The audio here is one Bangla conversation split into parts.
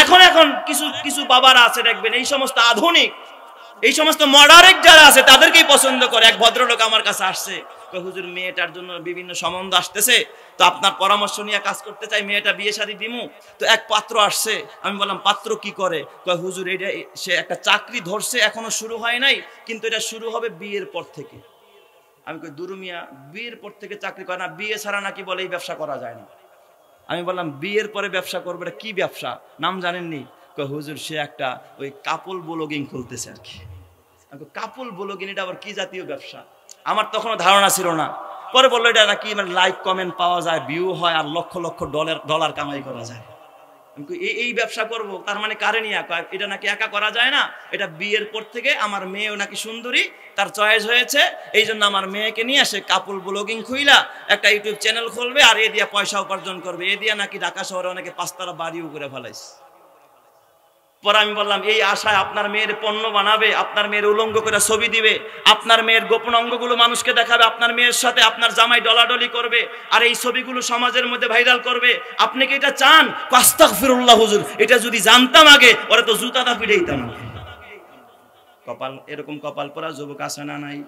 এখন এখন কিছু কিছু বাবারা আছে দেখবেন এই সমস্ত আধুনিক এই সমস্ত মডারেট যারা আছে তাদেরকেই পছন্দ করে। এক ভদ্রলোক আমার কাছে আসছে, কয় হুজুর মেয়েটার জন্য বিভিন্ন সম্বন্ধ আসতেছে, তো আপনার পরামর্শ নিয়ে কাজ করতে চাই, মেয়েটা বিয়ে শাদী দিমু। তো এক পাত্র আসছে, আমি বললাম পাত্র কি করে? কয় হুজুর এটা সে একটা চাকরি ধরছে, এখনো শুরু হয় নাই, কিন্তু এটা শুরু হবে বিয়ের পর থেকে। আমি কই দুরুমিয়া বিয়ের পর থেকে চাকরি করে না, বিয়ে ছাড়া নাকি বলে এই ব্যবসা করা যায় না। আমি বললাম বিয়ের পরে ব্যবসা করবে, এটা কি ব্যবসা, নাম জানেননি? কয় হুজুর সে একটা ওই কাপল ব্লগিং খুলতেছে আর কি। কাপল ব্লগিং এটা আবার কি জাতীয় ব্যবসা? আমার তখনও ধারণা ছিল না। পরে বললো এটা নাকি লাইক কমেন্ট পাওয়া যায়, ভিউ হয়, আর লক্ষ লক্ষ ডলার কামাই করা যায়। এই ব্যবসা করব, তার মানে কারে নিয়ে? এটা নাকি একা করা যায় না, এটা বিয়ের পর থেকে আমার মেয়েও নাকি সুন্দরী, তার চয়েস হয়েছে, এই জন্য আমার মেয়েকে নিয়ে সে কাপল ব্লগিং খুইলা একটা ইউটিউব চ্যানেল খুলবে, আর এ দিয়া পয়সা উপার্জন করবে। এ দিয়া নাকি ঢাকা শহরে অনেকে 5 তলা বাড়িও করে ফেলাইছে। পরে আমি বললাম এই আশায় আপনার মেয়ের পণ্য বানাবে, আপনার মেয়ের উলঙ্গ করে ছবি দিবে, আপনার মেয়ের গোপন অঙ্গগুলো মানুষকে দেখাবে, আপনার মেয়ের সাথে আপনার জামাই ডলাডলি করবে, আর এই ছবিগুলো সমাজের মধ্যে ভাইরাল করবে, আপনি কি এটা চান? আস্তাগফিরুল্লাহ হুজুর, এটা যদি জানতাম আগে ওরা তো জুতাটা পিটাইতাম। কপাল এরকম কপাল পরা যুবক আছে না নাই?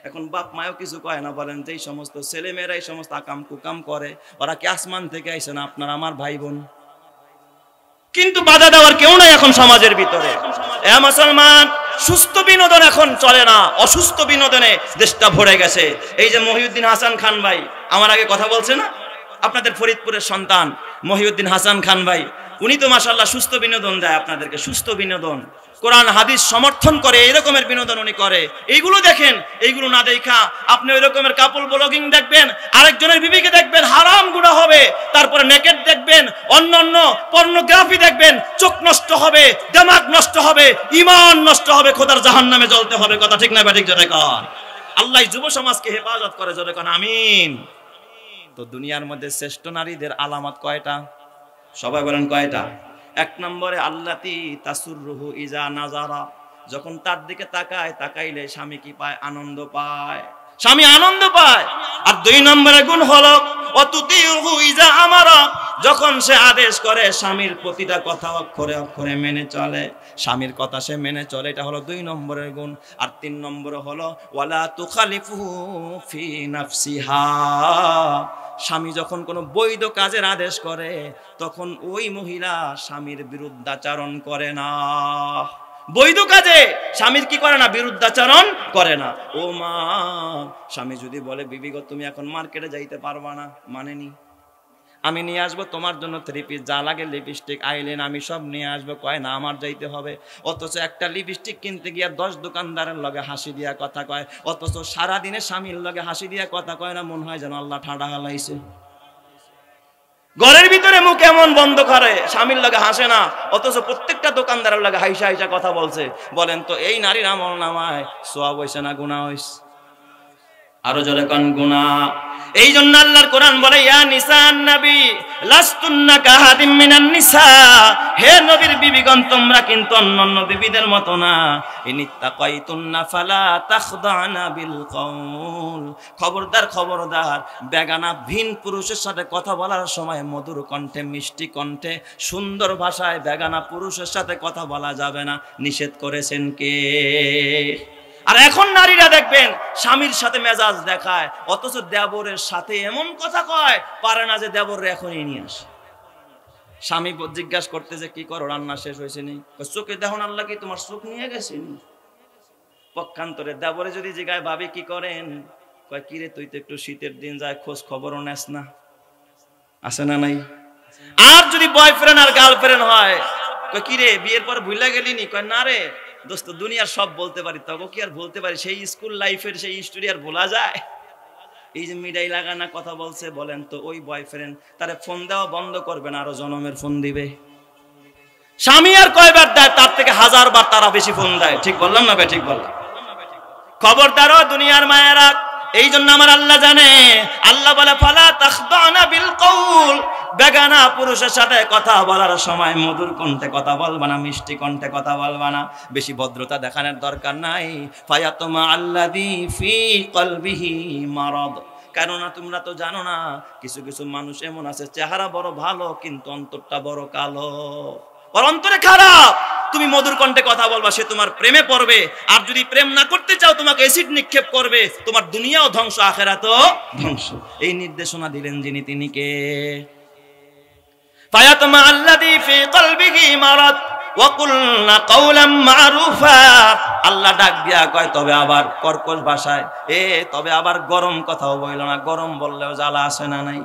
এখন বাপ মায়ও কিছু কয় না। বলেন যে এই সমস্ত ছেলে মেয়েরা এই সমস্ত আকাম কুকাম করে, ওরা কি আসমান থেকে আইছে না? আপনার আমার ভাই বোন, কিন্তু বাধা দেওয়ার কেউ নাই এখন সমাজের ভিতরে। এ মুসলমান, সুস্থ বিনোদন এখন চলে না, অসুস্থ বিনোদনে দেশটা ভরে গেছে। এই যে মহিউদ্দিন হাসান খান ভাই আমার আগে কথা বলছে না, আপনাদের ফরিদপুরের সন্তান মহিউদ্দিন হাসান খান ভাই, উনি তো মাশাআল্লাহ সুস্থ বিনোদন দেয় আপনাদেরকে, সুস্থ বিনোদন, কোরআন হাদিস সমর্থন করে, এই রকমের বিনোদন উনি করে। এইগুলো দেখেন, এইগুলো না দেখা আপনি ওই রকমের কাপল ব্লগিং দেখবেন, আরেকজনের বিবিকে দেখবেন, হারাম গুনাহ হবে, তারপরে নেকেট দেখবেন, অন্যান্য পর্নোগ্রাফি দেখবেন, চোখ নষ্ট হবে, দিমাগ নষ্ট হবে, ঈমান নষ্ট হবে, খোদার জাহান্নামে জ্বলতে হবে। কথা ঠিক না ঠিক? জোরে কর। আল্লাহ যুব সমাজকে হেফাজত করে, জোরে কর আমিন। তো দুনিয়ার মধ্যে শ্রেষ্ঠ নারীদের আলামত কয়টা? সবাই বলেন কয়টা? 1 নম্বরে আল্লাতি তাসুররুহু ইজা নাজারা, যখন তার দিকে তাকায়, তাকাইলে স্বামী কি পায়? আনন্দ পায়, স্বামী আনন্দ পায়। আর 2 নম্বরে গুণ হলো অতুতিহু ইজা আমারা, যখন সে আদেশ করে স্বামীর প্রতিটা কথা অক্ষরে অক্ষরে মেনে চলে, স্বামীর কথা সে মেনে চলে, এটা হলো 2 নম্বরের গুণ। আর 3 নম্বরে হলো ওয়ালা তুখালিফুহু ফি নাফসিহা, স্বামী যখন কোনো বৈধ কাজের আদেশ করে তখন ওই মহিলা স্বামীর বিরুদ্ধাচরণ করে না। বৈধ কাজে স্বামীর কি করে না? বিরুদ্ধাচরণ করে না। ও মা, স্বামী যদি বলে বিবি গো তুমি এখন মার্কেটে যাইতে পারবা না, মানেনি, আমি নিয়ে আসবো তোমার জন্য 3 পিস, যা লাগে লিপস্টিক আইলেন আমি সব নিয়ে আসবো, কয় না আমার যাইতে হবে। অথচ একটা লিপস্টিক কিনতে গিয়া 10 দোকানদারের লগে হাসি দিয়া কথা কয়, অথচ সারাদিনে স্বামীর লগে হাসি দিয়া কথা কয় না, মনে হয় যেন আল্লাহ ঠাডা হালাইছে। ঘরের ভিতরে মুখ এমন বন্ধ করে, স্বামীর লগে হাসে না, অথচ প্রত্যেকটা দোকানদারের লগে হাইসা হাইসা কথা বলছে। বলেন তো এই নারীর আমল নামায় সওয়াব হইছে না গুনাহ হইছে? আরো জোরে কোন গুনাহ। এই জন্য আল্লাহর কোরআন বলে ইয়া নিসান নবী লাস্তুন্না কাহাদিম মিনান নিসা, হে নবীর বিবিগণ তোমরা কিন্তু অন্যান্য বিবিদের মতো না। ইনিত্তাকাইতুন্না ফালা তাখদানা বিল কওল, খবরদার খবরদার, বেগানা ভিন পুরুষের সাথে কথা বলার সময় মধুর কণ্ঠে, মিষ্টি কণ্ঠে, সুন্দর ভাষায় বেগানা পুরুষের সাথে কথা বলা যাবে না। নিষেধ করেছেন কে? আর এখন নারীরা দেখবেন স্বামীর সাথে মেজাজ দেখায়, অথচ দেবরের সাথে এমন কথা কয় পারে না যে দেবরে এখনই নিয়ে আসে। স্বামী জিজ্ঞাসা করতে যে কি করো, রান্না শেষ হয়েছে নি? চোখে দেখুন আল্লাহ কি তোমার চোখ নিয়ে গেছেন? পক্ষান্তরে দেবরে যদি জিজ্ঞাসা ভাবি কি করেন, কয় কিরে তুই তো একটু শীতের দিন যায় খোঁজ খবরও নেস না, আছে না নাই? আর যদি বয়ফ্রেন্ড আর গার্লফ্রেন্ড হয়, কয় কিরে বিয়ের পর ভুলে গেলি নি? কয় না রে দোস্ত, দুনিয়ার সব বলতে পারি, তবে কি আর বলতে পারি? সেই স্কুল লাইফের সেই স্টোরি আর বলা যায়? এই যে মিডাই লাগানা কথা বলছে, বলেন তো ওই বয়ফ্রেন্ড তারে ফোন দেওয়া বন্ধ করবে না, আরো জনমের ফোন দিবে? স্বামী আর কয়বার দেয়? তার থেকে 1000 বার তারা বেশি ফোন দেয়। ঠিক বললাম না? ঠিক বললাম। খবরদারও দুনিয়ার মায়েরা, এই জন্য আমার আল্লাহ জানে, আল্লাহ বলে ফালা তাখদানা বিল কওল, বেগানা পুরুষের সাথে কথা বলার সময় মধুর কণ্ঠে কথা বলবা না, মিষ্টি কণ্ঠে কথা বলবা না, বেশি ভদ্রতা দেখানোর দরকার নাই। ফায়াতুমা আল্লাযী ফি কলবিহি মারাদ, কেননা তোমরা তো জানো না কিছু কিছু মানুষ এমন আছে চেহারা বড় ভালো কিন্তু অন্তরটা বড় কালো। ওর অন্তরে খারাপ, তুমি মধুর কণ্ঠে কথা বলবা, সে তোমার প্রেমে পড়বে। আর যদি প্রেম না করতে চাও তোমাকে অ্যাসিড নিক্ষেপ করবে, তোমার দুনিয়াও ধ্বংস আখিরাতও ধ্বংস। এই নির্দেশনা দিলেন যিনি, তিনি কে? ফায়াতমা আল্লাযী ফি কলবিহি মারাদ ওয়া কুলনা কাওলাম মারুফা। আল্লাহ ডাক দিয়া কয় তবে আবার কর্কশ ভাষায়, তবে আবার গরম কথাও বইল না। গরম বললেও জ্বালা আসে না নাই?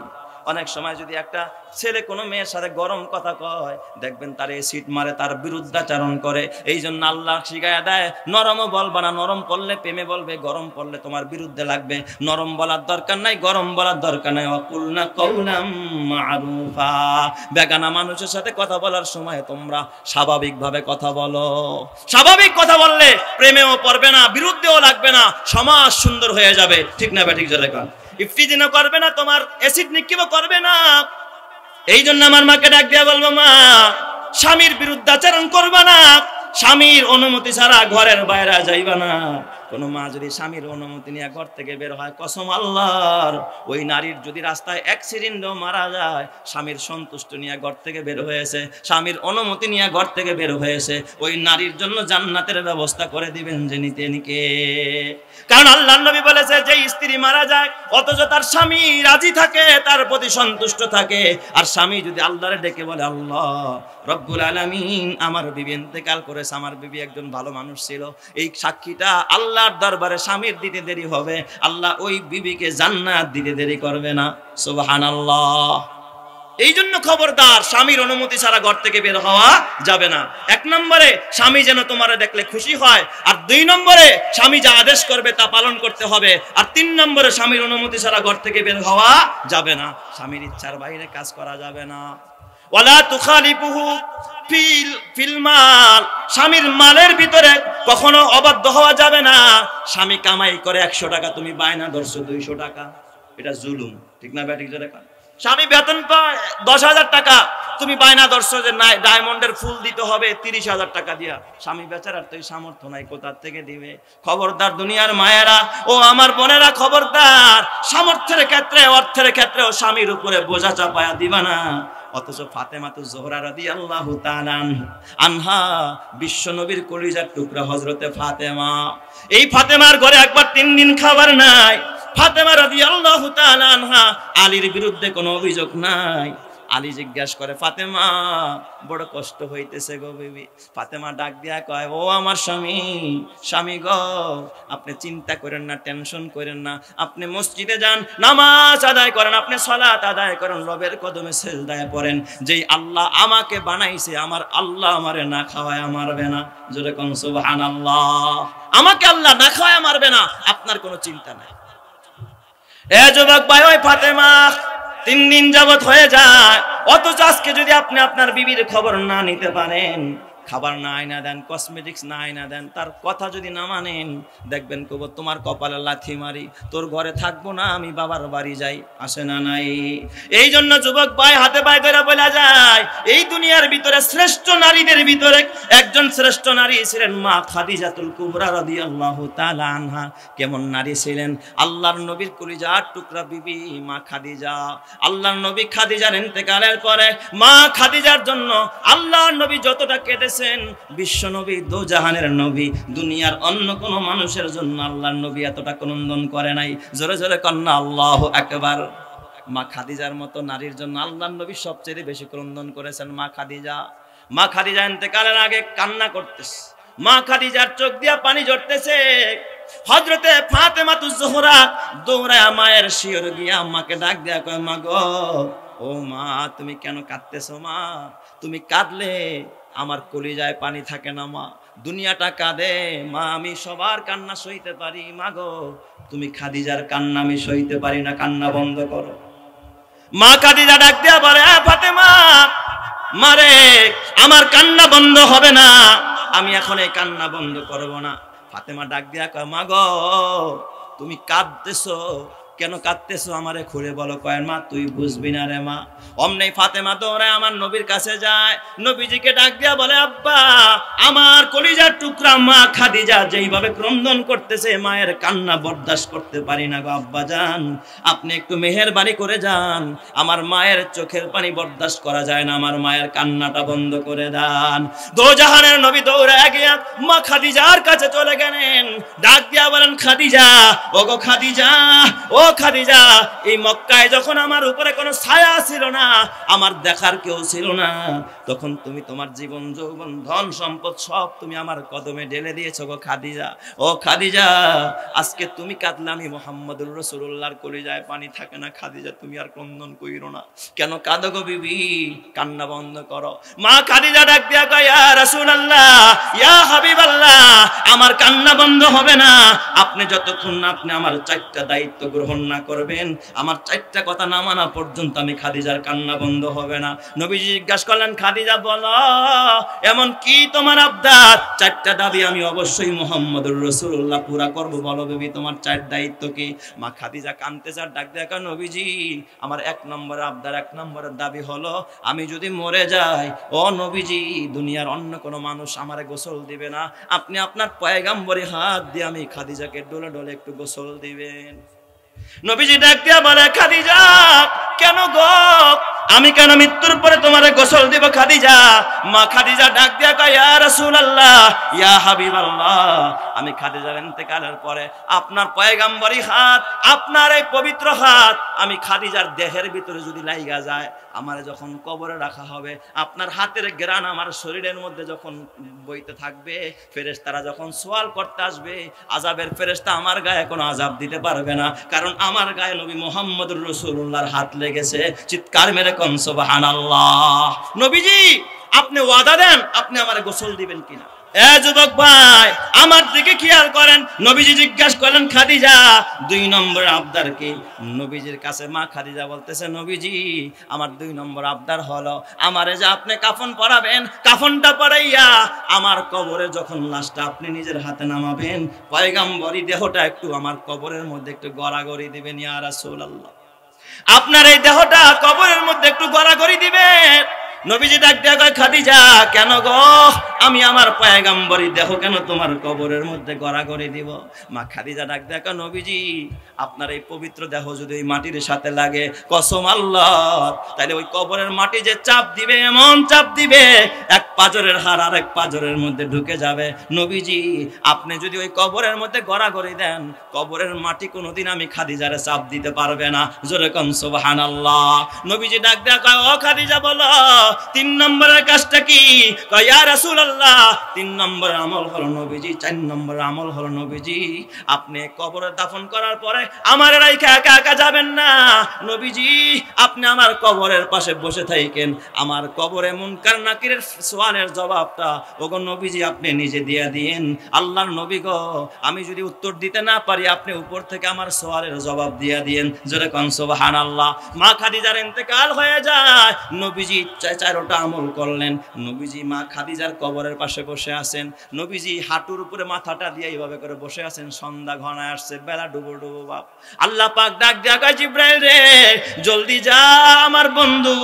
অনেক সময় যদি একটা ছেলে কোনো মেয়ের সাথে গরম কথা কয়, দেখবেন তার এসিড মারে, তার বিরুদ্ধাচরণ করে। এই জন্য আল্লাহ শিখায়া দেয় নরমও বলবা না। নরম পড়লে প্রেমে বলবে, গরম পড়লে তোমার বিরুদ্ধে লাগবে। নরম বলার দরকার নাই, গরম বলার দরকার নাই। ওয়াকুলনা কাওলাম মারুফা। বেগানা মানুষের সাথে কথা বলার সময় তোমরা স্বাভাবিকভাবে কথা বলো। স্বাভাবিক কথা বললে প্রেমেও পড়বে না, বিরুদ্ধেও লাগবে না, সমাজ সুন্দর হয়ে যাবে। ঠিক না ব্যাঠিক জোরে কন? ইফতিজিনও করবে না, তোমার অ্যাসিড নিক্ষেপও করবে না। এই জন্য আমার মাকে ডাক দিয়া বলবো, মা স্বামীর বিরুদ্ধাচরণ করবা না, স্বামীর অনুমতি ছাড়া ঘরের বাইরে যাইবা না। কোন মা যদি স্বামীর অনুমতি নিয়ে ঘর থেকে বের হয়, কসম আল্লাহর, ওই নারীর যদি রাস্তায় অ্যাক্সিডেন্টও মারা যায়, স্বামীর সন্তুষ্ট নিয়ে ঘর থেকে বের হয়েছে, স্বামীর অনুমতি নিয়ে ঘর থেকে বের হয়েছে, ওই নারীর জন্য জান্নাতের ব্যবস্থা করে দিবেন যিনি, তিনি কে? কারণ আল্লাহর নবী বলেছে, যে স্ত্রী মারা যায় অথচ তার স্বামী রাজি থাকে, তার প্রতি সন্তুষ্ট থাকে, আর স্বামী যদি আল্লাহরে ডেকে বলে, আল্লাহ রব্বুল আলামিন আমার বিবি ইন্তেকাল করেছে, আমার বিবি একজন ভালো মানুষ ছিল, এই সাক্ষীটা আল্লাহর দরবারে স্বামীর দিতে দেরি হবে, আল্লাহ ওই বিবিকে জান্নাত দিতে দেরি করবে না। সুবহানাল্লাহ। এই জন্য খবরদার, স্বামীর অনুমতি ছাড়া ঘর থেকে বের হওয়া যাবে না। এক নম্বরে স্বামী যেন তোমারে দেখলে খুশি হয়, আর দুই নম্বরে স্বামী যা আদেশ করবে তা পালন করতে হবে, আর তিন নম্বরে স্বামীর অনুমতি ছাড়া ঘর থেকে বের হওয়া যাবে না, স্বামীর ইচ্ছার বাইরে কাজ করা যাবে না। ওয়ালা তুখালিফুহু ফিল মাল। স্বামীর মালের ভিতরে কখনো অবাধ্য হওয়া যাবে না। স্বামী কামাই করে 100 টাকা, তুমি বায়না ধরছো 200 টাকা, এটা জুলুম। ঠিক না ব্যাঠিক জোরে কন? স্বামী বেতন পায় 10,000 টাকা, তুমি বায়না ধরছো যে না ডায়মন্ডের ফুল দিতে হবে 30,000 টাকা দিয়া। স্বামী বেচারার তো সামর্থ্য নাই, কোথা থেকে দিবে? খবরদার দুনিয়ার মায়েরা ও আমার বোনেরা, খবরদার, সামর্থ্যের ক্ষেত্রে, অর্থের ক্ষেত্রেও স্বামীর উপরে বোঝা চাপায়া দিবা না। অথচ ফাতেমাতুজ জোহরা রাদিয়াল্লাহু তাআলা আনহা, বিশ্ব নবীর কলিজার টুকরা হযরতে ফাতেমা, এই ফাতেমার ঘরে একবার 3 দিন খাবার নাই। ফাতেমা রাদিয়াল্লাহু তাআলা আনহা, আলীর বিরুদ্ধে কোনো অভিযোগ নাই। আলী জিজ্ঞাসা করে, ফাতেমা বড় কষ্ট হইতেছে গো বিবি। ফাতেমা ডাক দিয়া কয়, ও আমার স্বামী, স্বামী গো, আপনি চিন্তা করেন না, টেনশন করেন না, আপনি মসজিদে যান, নামাজ আদায় করেন, আপনি সালাত আদায় করেন, রবের কদমে সিজদায় পড়েন। যেই আল্লাহ আমাকে বানাইছে, আমার আল্লাহ আমারে না খাওয়ায় মারবে না। জোরে কোন সুবহানাল্লাহ। আমাকে আল্লাহ না খাওয়ায় মারবে না, আপনার কোনো চিন্তা নাই। এ যুবক ভাই, ওই ফাতেমা 3 দিন যাবত হয়ে যায়, অথচ আজকে যদি আপনি আপনার বিবির খবর না নিতে পারেন, খাবার না আইনা দেন, কসমেটিক্স না আইনা দেন, তার কথা যদি না মানেন, দেখবেন কব তোমার কপালে লাথি মারি, তোর ঘরে থাকবো না, আমি বাবার বাড়ি যাই। আসে না নাই? এই জন্য যুবক ভাই হাতে পায়ে ধরে বলা যায়, এই দুনিয়ার ভিতরে শ্রেষ্ঠ নারীদের ভিতরে একজন শ্রেষ্ঠ নারী ছিলেন মা খাদিজাতুল কুবরা রাদিয়াল্লাহু তাআলা আনহা। কেমন নারী ছিলেন? আল্লাহর নবীর কলিজার টুকরা বিবি মা খাদিজা। আল্লাহর নবী খাদিজার ইন্তেকালের পরে মা খাদিজার জন্য আল্লাহর নবী যতটা কেঁদেছেন, বিশ্ব নবী, দোজাহানের নবী, দুনিয়ার অন্য কোন মানুষের জন্য আল্লাহর নবী এতটা ক্রন্দন করে নাই। জোরে জোরে কন্যা আল্লাহু আকবার। মা খাদিজার মতো নারীর জন্য আল্লাহর নবী সবচেয়ে বেশি ক্রন্দন করেছেন মা খাদিজা। মা খাদিজা ইন্তেকালের আগে কান্না করতেছে, মা খাদিজার চোখ দিয়া পানি ঝরতেছে। হযরতে ফাতেমাতুজ জোহরা দৌড়ায়া মায়ের শিয়র গিয়া আম্মাকে ডাক দেয়া কয়, মা গো, ও মা, তুমি কেন কাঁদতেছো? মা, তুমি কাঁদলে আমার কলিজায় পানি থাকে না মা, দুনিয়াটা কাঁদে মা, আমি সবার কান্না সইতে পারি, মা গো তুমি খাদিজার কান্না আমি সইতে পারি না, কান্না বন্ধ করো। মা খাদিজা ডাক দেয়া বলে, ফাতেমা, মারে আমার কান্না বন্ধ হবে না, আমি এখন এই কান্না বন্ধ করব না। ফাতেমা ডাক দেয়া কয়, মা গো তুমি কাঁদতেছো, কেন কাঁদতেছো আমারে খুলে বলো। কয় মা তুই বুঝবি না রে মা। অমনি ফাতেমা দৌড়ায় আমার নবীর কাছে যায়, নবীজিকে ডাক দিয়া বলে আব্বা আমার কলিজার টুকরা মা খাদিজা যেইভাবে ক্রন্দন করতেছে, মায়ের কান্না বরদাস্ত করতে পারি না গো আব্বা জান, আপনি একটু মেহেরবানি করে যান, আমার মায়ের চোখের পানি বরদাস্ত করা যায় না, আমার মায়ের কান্নাটা বন্ধ করে দেন। দোজাহানের নবী দৌড়ায় গিয়া মা খাদিজার কাছে চলে গেলেন, ডাক দিয়া বলেন খাদিজা, ওগো খাদিজা, ও খাদিজা, এই মক্কায় যখন আমার উপরে কোনো ছায়া ছিল না, আমার দেখার কেউ ছিল না, তখন তুমি তোমার জীবন যৌবন ধন সম্পদ সব তুমি আমার কদমে ঢেলে দিয়েছো গো খাদিজা। ও খাদিজা, আজকে তুমি কাঁদলে আমি মুহাম্মদুর রাসূলুল্লাহর কলিজায় পানি থাকে না। খাদিজা তুমি আর ক্রন্দন কইরো না, কেন কাঁদো গো বিবি, কান্না বন্ধ করো। মা খাদিজা ডাক দিয়া কয় ইয়া রাসূলুল্লাহ, ইয়া হাবিবাল্লাহ, আমার কান্না বন্ধ হবে না আপনি যতক্ষণ না আপনি আমার 4টা দায়িত্ব গ্রহণ না করবেন, আমার 4টা কথা না মানা পর্যন্ত আমি খাদিজার কান্না বন্ধ হবে না। নবীজি জিজ্ঞাসা করলেন খাদিজা বলো এমন কি তোমার আবদার? 4টা দাবি আমি অবশ্যই মুহাম্মদুর রাসূলুল্লাহ পুরা করব, বলো বেবি তোমার 4 দায়িত্ব কি? মা খাদিজা কাঁদতে চার ডাক দেখা নবীজি আমার 1 নম্বর আবদার, 1 নম্বরের দাবি হলো আমি যদি মরে যাই, ও নবীজি দুনিয়ার অন্য কোনো মানুষ আমারে গোসল দিবে না, আপনি আপনার পয়গাম্বরী হাত দিয়ে আমি খাদিজাকে ডলে ডলে একটু গোসল দিবেন। নবীজি ডাক দিয়া বলে খাদিজা কেন গো, আমি কেন মৃত্যুর পরে তোমারে গোসল দিব খাদিজা? মা খাদিজা ডাক দিয়া কয় ইয়া রাসূলুল্লাহ, ইয়া হাবিবাল্লাহ, আমি খাদিজার ইন্তেকালের পরে আপনার পয়গাম্বরী হাত, আপনার এই পবিত্র হাত আমি খাদিজার দেহের ভিতরে যদি লাইগা যায়, আমারে যখন কবরে রাখা হবে, আপনার হাতের ঘ্রাণ আমার শরীরের মধ্যে যখন বইতে থাকবে, ফেরেশতারা যখন সওয়াল করতে আসবে, আযাবের ফেরেশতা আমার গায়ে কোনো আযাব দিতে পারবে না, কারণ আমার গায়ে নবী মুহাম্মদুর রাসূলুল্লাহর হাত লেগেছে। চিৎকার মেরে কোন সুবহানাল্লাহ। নবীজি আপনি ওয়াদা দেন আপনি আমারে গোসল দিবেন কিনা? এ যুবক ভাই আমার দিকে খেয়াল করেন। নবীজি জিজ্ঞাসা করলেন খাদিজা 2 নম্বর আবদার কি? নবীজির কাছে মা খাদিজা বলতেছে নবীজি আমার 2 নম্বর আবদার হলো আমারে যে আপনি কাফন পরাবেন, কাফনটা পরাইয়া আমার কবরে যখন লাশটা আপনি নিজের হাতে নামাবেন, পয়গম্বরী দেহটা একটু আমার কবরের মধ্যে একটু গড়াগড়ি দিবেন ইয়া রাসূলুল্লাহ, আপনার এই দেহটা কবরের মধ্যে একটু গড়াগড়ি দিবেন। নবীজি ডাক দিয়া কয় খাদিজা কেন গো, আমি আমার পয়গম্বরী দেহ কেন তোমার কবরের মধ্যে গড়াগড়ি দিব? মা খাদিজা ডাক দিয়া কয় নবীজি আপনার এই পবিত্র দেহ যদি ওই মাটির সাথে লাগে, কসম আল্লাহর, তাহলে ওই কবরের মাটি যে চাপ দিবে, এমন চাপ দিবে এক পাজরের হাড় আর এক পাজরের মধ্যে ঢুকে যাবে। নবীজি আপনি যদি ওই কবরের মধ্যে গড়াগড়ি দেন, কবরের মাটি কোনোদিন আমি খাদিজারে চাপ দিতে পারবে না। জোরে কোন সুবহানাল্লাহ। নবীজি ডাক দিয়া কয় ও খাদিজা বলো 3 নম্বরের কাজটা কি? কয় ইয়া রাসূলুল্লাহ 3 নম্বর আমল হলো নবীজি, 4 নম্বর আমল হলো নবীজি আপনি কবরে দাফন করার পরে আমার রাইখা একা একা যাবেন না। নবীজি আপনি আমার কবরের পাশে বসে থাকেন, আমার কবরে মুনকার নাকিরের সওয়ালের জবাবটা ওগো নবীজি আপনি নিজে দিয়ে দিয়েন। আল্লাহর নবী গো আমি যদি উত্তর দিতে না পারি, আপনি উপর থেকে আমার সওয়ালের জবাব দিয়ে দিয়েন। জোরে কোন সুবহানাল্লাহ। মা খাদিজার ইন্তেকাল হয়ে যায়, নবীজি 4টা আমল করলেন। নবীজি মা খাদিজার কবরের পাশে বসে আছেন, নবীজি হাঁটুর উপরে মাথাটা দিয়ে এইভাবে করে বসে আছেন। সন্ধ্যা ঘনায় আসছে, বেলা ডুবো ডুবো বাপ। আল্লাহ পাক ডাক দিয়া কয় জিবরাইল রে জলদি যা, আমার বন্ধু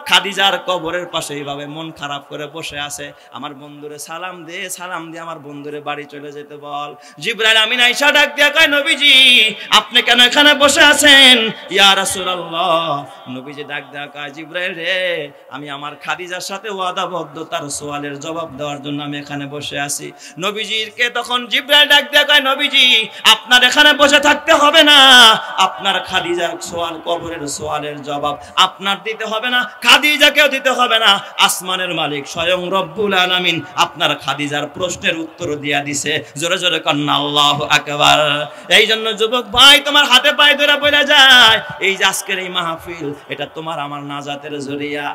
খাদিজার কবরের পাশে এইভাবে মন খারাপ করে বসে আছে, আমার বন্ধুরে সালাম দে, সালাম দিয়ে আমার বন্ধুরে বাড়ি চলে যেতে বল। জিবরাইল আমিন আয়েশা ডাক দিয়া কয় নবীজি আপনি কেন এখানে বসে আছেন? ইয়া রাসূলুল্লাহ। নবীজি ডাক দিয়া কয় জিবরাইল রে আমি আমার খাদিজার সাথে ওয়াদাবদ্ধ, তার সওয়ালের জবাব দেওয়ার জন্য আমি এখানে বসে আছি। নবীজিকে তখন জিবরাইল ডাক দিয়া কয় নবীজি আপনার এখানে বসে থাকতে হবে না, আপনার খাদিজার সওয়াল, কবরের সওয়ালের জবাব আপনার দিতে হবে না, খাদিজাকেও দিতে হবে না। আসমানের মালিক স্বয়ং রব্বুল আলামিন আপনার খাদিজার প্রশ্নের উত্তর দিয়া দিছে। জোরে জোরে কন্না আল্লাহু আকবার। এই জন্য যুবক ভাই তোমার হাতে পায়ে ধরে বলে যায় এই যে আজকের এই মাহফিল, এটা তোমার আমার নাজাতের জরিয়া।